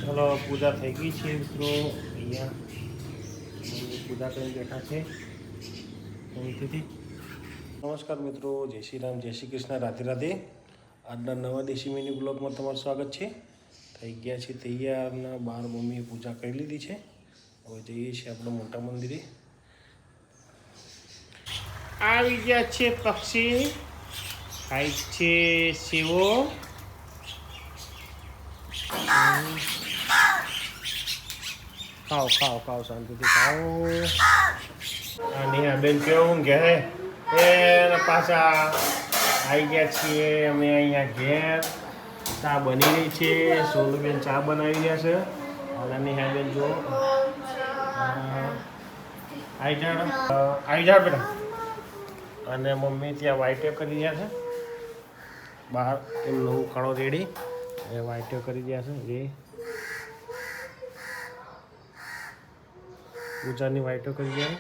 ચલો પૂજા થઈ ગઈ છે મિત્રો. અહીંયા પૂજા કરીને બેઠા છે અહીંથી. નમસ્કાર મિત્રો, જય શ્રી રામ, જય શ્રી કૃષ્ણ, રાધે રાધે. આજના નવા દેશી મિની બ્લોગમાં તમારું સ્વાગત છે. થઈ ગયા છે તૈયારના, બહાર મમ્મીએ પૂજા કરી લીધી છે. હવે જઈએ છીએ આપણે મોટા મંદિરે. આવી ગયા છે પક્ષી, ખાય છે સેવો. ખાઓ ખાઓ ખાઓ, શાંતિથી ખાઓ. અને આ બેન કેવું ઘેર એ પાછા આવી ગયા છીએ અમે અહીંયા ઘેર. ચા બની રહી છે, સોનુબેન ચા બનાવી રહ્યા છે. અને નેહા બેન જો આવી જાડ બેટા. અને મમ્મી ત્યાં વાઈટે કરી રહ્યા છે બહાર, એમનું ખાણો રેડી એ વાઈટે કરી રહ્યા છે. એ પૂજાની વાઈટો કરી રહ્યા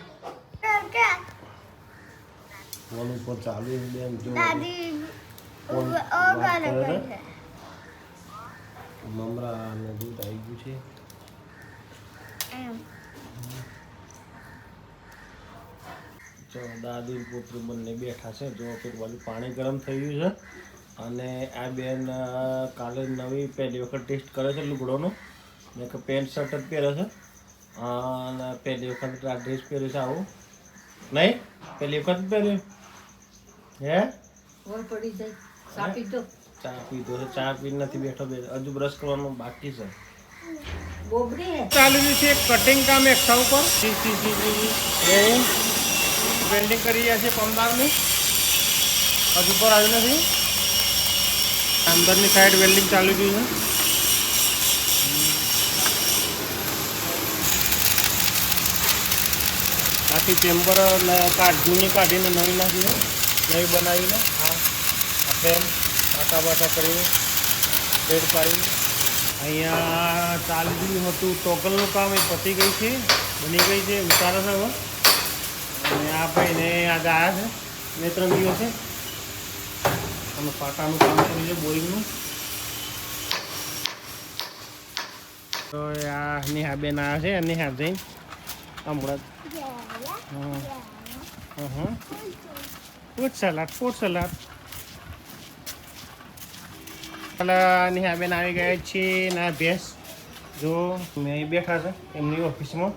ફોન ઉપર ચાલુ બેન જો મમરા અને દૂધ આવી ગયું છે. જો દાદી પોતરું બંને બેઠા છે. જો પેલું બાજુ પાણી ગરમ થઈ ગયું છે. અને આ બેન કાલે નવી પહેલી વખત ટેસ્ટ કરે છે લુગડોનો. મેં કે પેન્ટ શર્ટ જ પહેરે છે અને પહેલી વખત આ ડ્રેસ પહેર્યો છે. આવું નહીં, પહેલી વખત પહેર્યું હે? ચા પીધો છે, ચા પી નથી બેઠો, હજુ બ્રશ કરવાનું બાકી છે. ચાલુ છે કટિંગ કામ એકઠા ઉપર. એ વેલ્ડિંગ કરી રહ્યા છે પમદારની, હજુ ઉપર આવ્યું નથી. અંદરની સાઈડ વેલ્ડિંગ ચાલુ ગયું છે. આખી ચેમ્બર જૂની કાઢીને નવી નાખીને નવી બનાવીને આ ફ્રેમ આટા બાટા કરીને રેડ પાડીને અહીંયા ચાલી ગયું હતું. ટોકલનું કામ એ પતી ગઈ છે, બની ગઈ છે, ઉતારે છે હવે. અને આ ભાઈને આજે આવ્યા છે 2-3 દિવસે. અમે પાટાનું કામ કર્યું છે, બોરિંગનું. તો આ નેહા બેન આવ્યા છે, નેહા જઈને હમણાં ફ્રૂટ સલાડ નેહા બેન આવી ગયા છે. ના ભેંસ જો મેં અહીં બેઠા છે એમની ઓફિસમાં.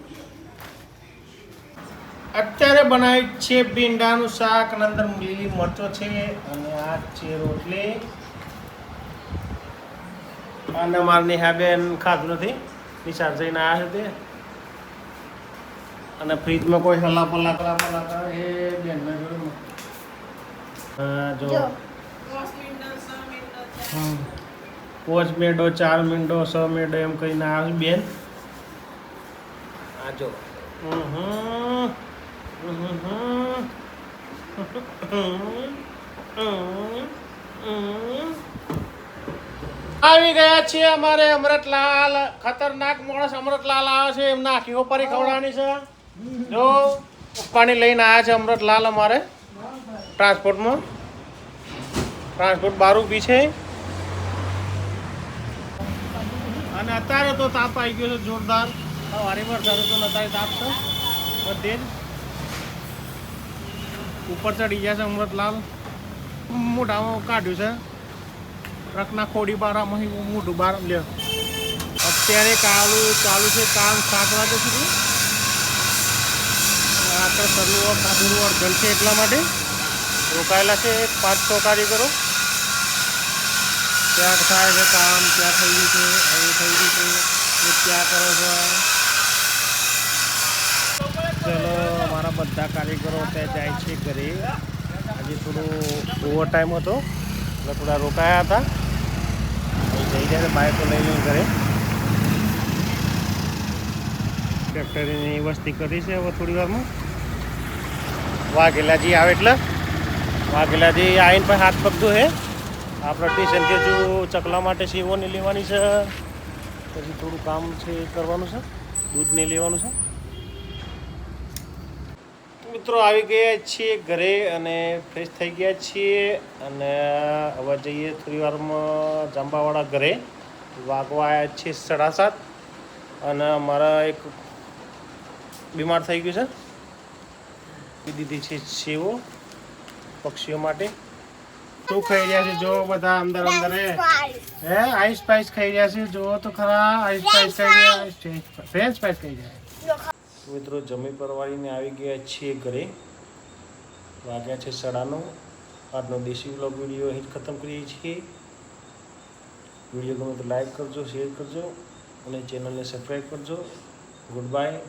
અત્યારે બનાવી છે ભીંડાનું શાક અને અંદર લીલી મરચો છે. અને આ છે રોટલી. અને મારા નેહાબેન ખાધું નથી, નિશાળ જઈને આવ્યા છે તે. અને ફ્રીજમાં કોઈ હલા પલા કરે એ બેન જો 5 મિનિટો 4 મિનિટો 6 મિનિટો એમ કહીને આવે બેન. આ જો આવી ગયા છે અમારે અમૃતલાલ. ખતરનાક માણસ અમૃતલાલ આવે છે, એમને આખી ઓપારી ખવડાવવાની છે. જો ઉપકાની લઈને આવ્યા છે અમૃતલાલ અમારે ટ્રાન્સપોર્ટમાં. ટ્રાન્સપોર્ટ બહાર ઊભી છે. અને અત્યારે તો તાપ આવી ગયો છે જોરદાર. વારી વરસાદ તો અત્યારે તાપ છે બધે જ. ઉપર ચડી ગયા છે અમૃતલાલ. મોઢામાં કાઢ્યું છે ટ્રકના ખોડી બારામાં મોઢું બહાર લે. અત્યારે ચાલુ છે કામ 7 વાગ્યા સુધી. આપણે સરનું સાધુનું અર્ધન છે એટલા માટે રોકાયેલા છે 5-6 કારીગરો. ત્યાં થાય છે કામ, ત્યાં થઈ ગયું છે, હવે થઈ ગયું છે, એ ત્યાં કરો છો. ચલો અમારા બધા કારીગરો ત્યાં જાય છે ઘરે. આજે થોડું ઓવર ટાઈમ હતો એટલે થોડા રોકાયા હતા. જઈ જાય બાઇકો લઈ લઈને ઘરે. ફેક્ટરીની વસ્તી કરી છે હવે થોડી વારમાં. વાઘેલાજી આવે એટલે વાઘેલાજી આવીને પણ હાથ પગ ધોહે. આપણે સ્ટેશનથી હજુ ચકલા માટે સેવોની લેવાની છે, પછી થોડું કામ છે કરવાનું છે, દૂધ નહીં લેવાનું છે. મિત્રો આવી ગયા છીએ ઘરે અને ફ્રેશ થઈ ગયા છીએ. અને હવે જઈએ થોડી વારમાં જાંબાવાળા ઘરે. વાગવા આવ્યા છે 7:30 અને મારા એક બીમાર થઈ ગયું છે. પી દીધી છે સેવો પક્ષીઓ માટે. શું ખાઈ રહ્યા છે જો બધા અંદર હે આઈસ પાઈસ ખાઈ રહ્યા છે. જો તો ખરા આઈસ પાઈસ ખાઈ રહ્યા, ફ્રેન્ચ પાઈસ ખાઈ રહ્યા. મિત્રો જમી પરવારીને આવી ગયા છીએ ઘરે. વાગ્યા છે 9:30. આજનો દેશી વ્લોગ વિડીયો અહીં જ ખતમ કરીએ છીએ. વિડીયો ગમે તો લાઈક કરજો, શેર કરજો અને ચેનલને સબસ્ક્રાઈબ કરજો. Good bye.